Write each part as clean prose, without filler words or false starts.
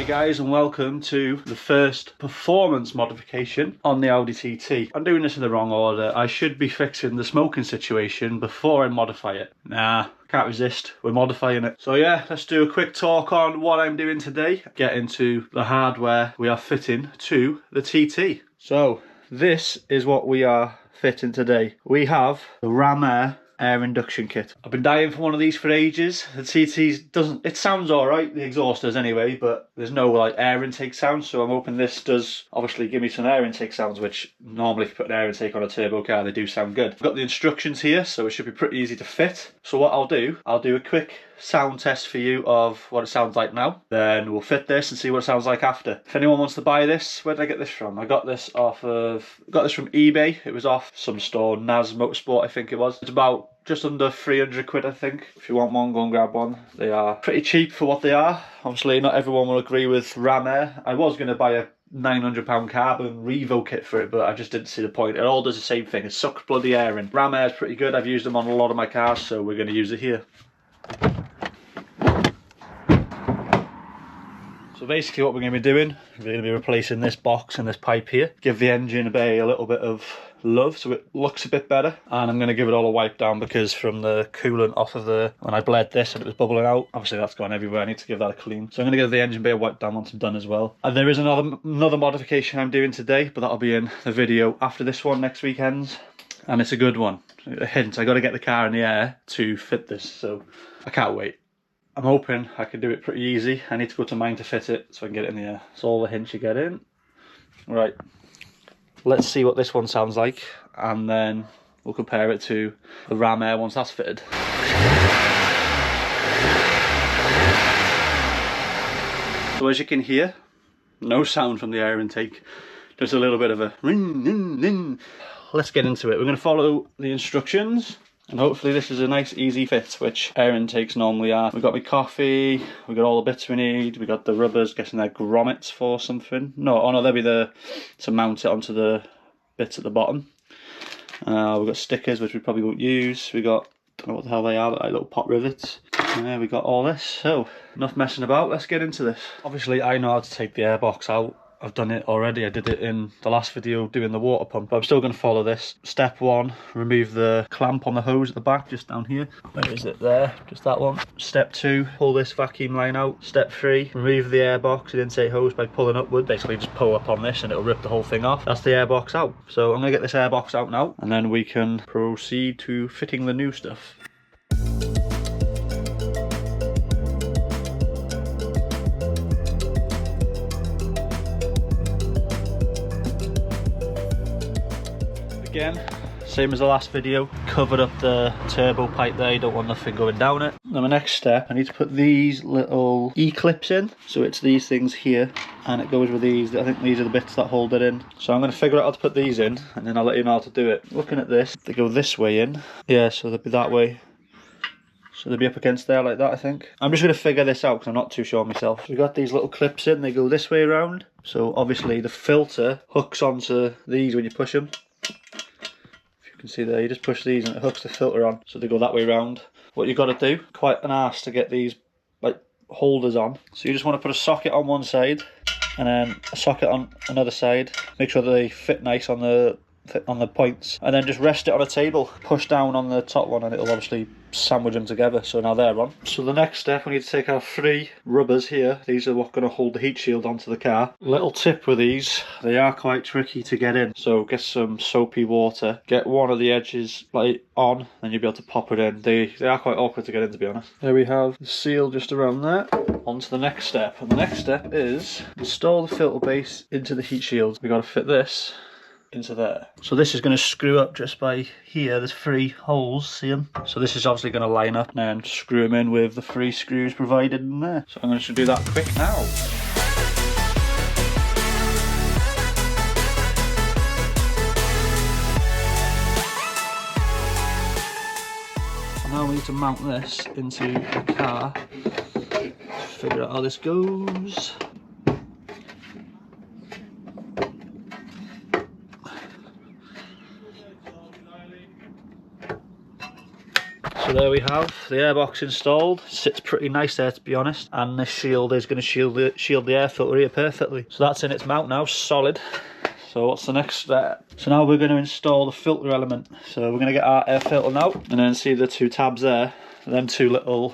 guys, and welcome to the first performance modification on the Audi TT. I'm doing this in the wrong order. I should be fixing the smoking situation before I modify it. Nah, can't resist, we're modifying it. So yeah, let's do a quick talk on what I'm doing today. Get into the hardware we are fitting to the TT. So this is what we are fitting today. We have the Ram Air induction kit. I've been dying for one of these for ages. The TT's doesn't, it sounds alright, the exhaust does anyway, but there's no like air intake sounds, so I'm hoping this does obviously give me some air intake sounds, which normally if you put an air intake on a turbo car they do sound good. I've got the instructions here, so it should be pretty easy to fit. So what I'll do a quick sound test for you of what it sounds like now, then we'll fit this and see what it sounds like after. If anyone wants to buy this, where did I get this from? I got this from eBay. It was off some store, Naz Motorsport I think it was. It's about just under 300 quid I think. If you want one, go and grab one. They are pretty cheap for what they are. Obviously not everyone will agree with Ram Air. I was going to buy a £900 carbon Revo kit for it, but I just didn't see the point. It all does the same thing, it sucks bloody air in. Ram Air is pretty good, I've used them on a lot of my cars, so we're going to use it here. So basically what we're going to be doing, we're going to be replacing this box and this pipe here. Give the engine bay a little bit of love so it looks a bit better. And I'm going to give it all a wipe down because from the coolant off of when I bled this and it was bubbling out, obviously that's gone everywhere. I need to give that a clean. So I'm going to give the engine bay a wipe down once I'm done as well. And there is another modification I'm doing today, but that'll be in the video after this one next weekend. And it's a good one. A hint, I got to get the car in the air to fit this, so I can't wait. I'm hoping I can do it pretty easy. I need to go to mine to fit it so I can get it in the air. It's all the hints you get in. Right, let's see what this one sounds like and then we'll compare it to the Ram Air once that's fitted. So as you can hear, no sound from the air intake, just a little bit of a ring, ring, ring. Let's get into it. We're going to follow the instructions. And hopefully this is a nice easy fit, which air intakes normally are. We've got my coffee, we've got all the bits we need, we've got the rubbers, guessing they're grommets for something. No, oh no, they'll be to mount it onto the bits at the bottom. We've got stickers, which we probably won't use. We got, don't know what the hell they are, but like little pot rivets. And we got all this. So, enough messing about, let's get into this. Obviously I know how to take the airbox out. I've done it already, I did it in the last video doing the water pump, but I'm still going to follow this. Step 1, remove the clamp on the hose at the back, just down here. Where is it? There, just that one. Step 2, pull this vacuum line out. Step 3, remove the airbox and intake hose by pulling upward. Basically just pull up on this and it'll rip the whole thing off. That's the airbox out. So I'm going to get this airbox out now and then we can proceed to fitting the new stuff. Again, same as the last video, covered up the turbo pipe there, you don't want nothing going down it. Now my next step, I need to put these little E-clips in. So it's these things here, and it goes with these. I think these are the bits that hold it in. So I'm going to figure out how to put these in, and then I'll let you know how to do it. Looking at this, they go this way in. Yeah, so they'll be that way. So they'll be up against there like that, I think. I'm just going to figure this out because I'm not too sure myself. So we've got these little clips in, they go this way around. So obviously the filter hooks onto these when you push them. You can see there, you just push these and it hooks the filter on, so they go that way round. What you've got to do, quite an arse to get these like holders on. So you just want to put a socket on one side and then a socket on another side. Make sure that they fit nice on the points, and then just rest it on a table. Push down on the top one and it'll obviously sandwich them together. So now they're on. So the next step, we need to take our 3 rubbers here. These are what's going to hold the heat shield onto the car. Little tip with these, they are quite tricky to get in. So get some soapy water, get one of the edges like on, then you'll be able to pop it in. They are quite awkward to get in, to be honest. There we have the seal just around there. On to the next step, and the next step is install the filter base into the heat shield. We got to fit this into there. So this is going to screw up just by here. There's 3 holes, see them? So this is obviously going to line up and screw them in with the 3 screws provided in there. So I'm going to do that quick now. Now we need to mount this into the car. Figure out how this goes. So there we have the airbox installed. Sits pretty nice there, to be honest, and this shield is going to shield the air filter here perfectly. So that's in its mount now, solid. So what's the next step? So now we're going to install the filter element. So we're going to get our air filter out, and then see the two tabs there, them two little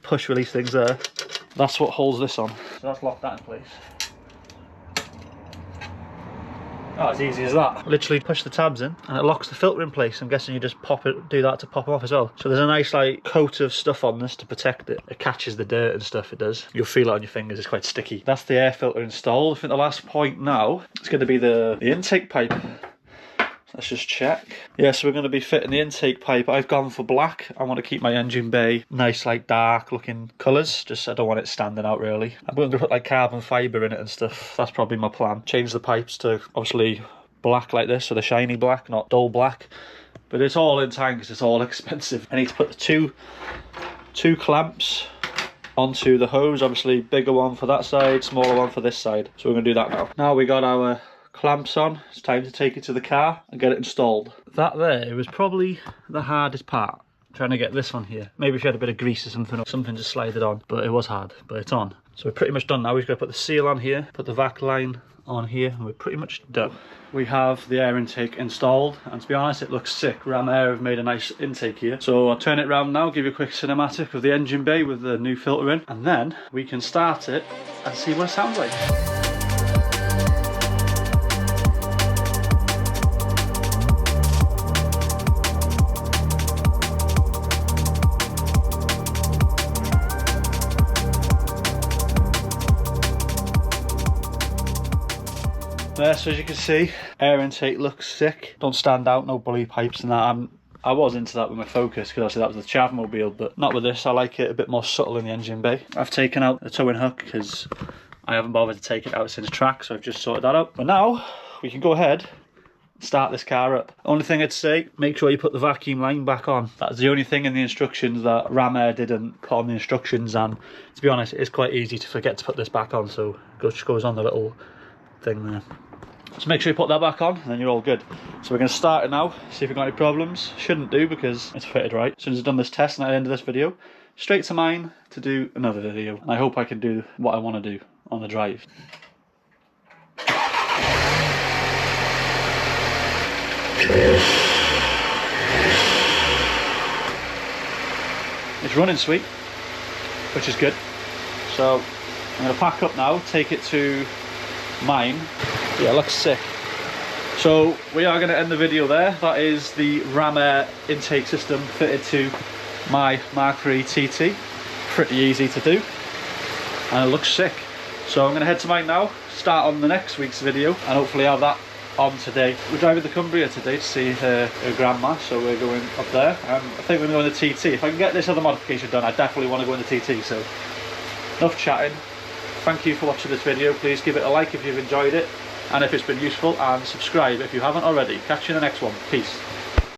push release things there. That's what holds this on. So that's locked that in place. Oh, as easy as that. Literally push the tabs in and it locks the filter in place. I'm guessing you just do that to pop them off as well. So there's a nice like coat of stuff on this to protect it. It catches the dirt and stuff, it does. You'll feel it on your fingers, it's quite sticky. That's the air filter installed. I think the last point now is going to be the intake pipe. Let's just check. Yeah, so we're going to be fitting the intake pipe. I've gone for black. I want to keep my engine bay nice, like dark looking colours. Just I don't want it standing out really. I'm going to put like carbon fibre in it and stuff. That's probably my plan. Change the pipes to obviously black like this, so the shiny black, not dull black. But it's all in time because it's all expensive. I need to put the two clamps onto the hose. Obviously bigger one for that side, smaller one for this side. So we're going to do that now. Now we got our clamps on, it's time to take it to the car and get it installed. That there was probably the hardest part, trying to get this on here. Maybe if you had a bit of grease or something to slide it on, but it was hard, but it's on. So we're pretty much done now. We've got to put the seal on here, put the vac line on here, and we're pretty much done. We have the air intake installed, and to be honest, it looks sick. Ram Air have made a nice intake here. So I'll turn it around now, give you a quick cinematic of the engine bay with the new filter in, and then we can start it and see what it sounds like. There, so as you can see, air intake looks sick. Don't stand out, no bully pipes and that. I was into that with my Focus because obviously that was the Chavmobile, but not with this. I like it a bit more subtle in the engine bay. I've taken out the towing hook because I haven't bothered to take it out since track, so I've just sorted that out. But now we can go ahead and start this car up. Only thing I'd say, make sure you put the vacuum line back on. That's the only thing in the instructions that Ram Air didn't put on the instructions, and to be honest, it's quite easy to forget to put this back on, so it just goes on the little thing there. So make sure you put that back on and then you're all good. So we're going to start it now, see if we've got any problems. Shouldn't do because it's fitted right. As soon as I've done this test and at the end of this video, straight to mine to do another video. And I hope I can do what I want to do on the drive. It's running sweet, which is good. So I'm going to pack up now, take it to mine. Yeah, it looks sick. So we are going to end the video there. That is the Ram Air intake system fitted to my Mark III TT. Pretty easy to do and it looks sick. So I'm going to head to mine now, start on the next week's video and hopefully have that on today. We're driving the Cumbria today to see her grandma, so we're going up there. I think we're going to go in the TT. If I can get this other modification done, I definitely want to go in the TT. So enough chatting. Thank you for watching this video. Please give it a like if you've enjoyed it and if it's been useful, and subscribe if you haven't already. Catch you in the next one. Peace.